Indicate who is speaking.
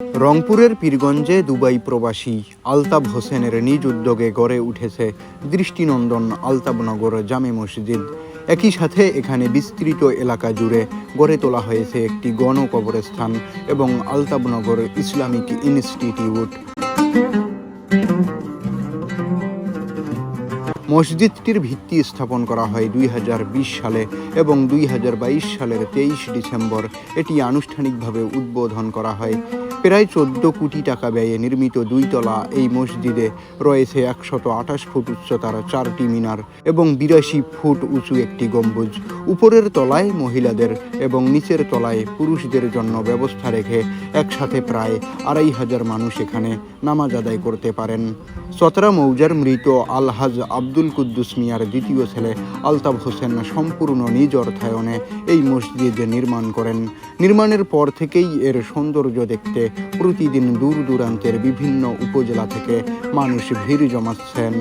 Speaker 1: রংপুরের পীরগঞ্জে দুবাই প্রবাসী আলতাব হোসেনের নিজ উদ্যোগে গড়ে উঠেছে দৃষ্টিনন্দন আলতাবনগর জামে মসজিদ। একই সাথে এখানে বিস্তৃত এলাকা জুড়ে গড়ে তোলা হয়েছে একটি গণকবরস্থান এবং আলতাবনগর ইসলামিক ইনস্টিটিউট। মসজিদটির ভিত্তি স্থাপন করা হয় 2020 সালে এবং 2022 সালের 23 ডিসেম্বর এটি আনুষ্ঠানিকভাবে উদ্বোধন করা হয়। প্রায় 14 কোটি টাকা ব্যয়ে নির্মিত 2 তলা এই মসজিদে রয়েছে 128 ফুট উচ্চতার 4টি মিনার এবং 82 ফুট উঁচু একটি গম্বুজ। উপরের তলায় মহিলাদের এবং নিচের তলায় পুরুষদের জন্য ব্যবস্থা রেখে একসাথে প্রায় 2500 মানুষ এখানে নামাজ আদায় করতে পারেন। চতরা মৌজার মৃত আলহাজ আব্দুল কুদ্দুস মিয়ার দ্বিতীয় ছেলে আলতাব হোসেন সম্পূর্ণ নিজ অর্থায়নে এই মসজিদ নির্মাণ করেন। নির্মাণের পর থেকেই এর সৌন্দর্য দেখতে প্রতিদিন দূর দূরান্তের বিভিন্ন উপজেলা থেকে মানুষ ভিড় জমাচ্ছেন।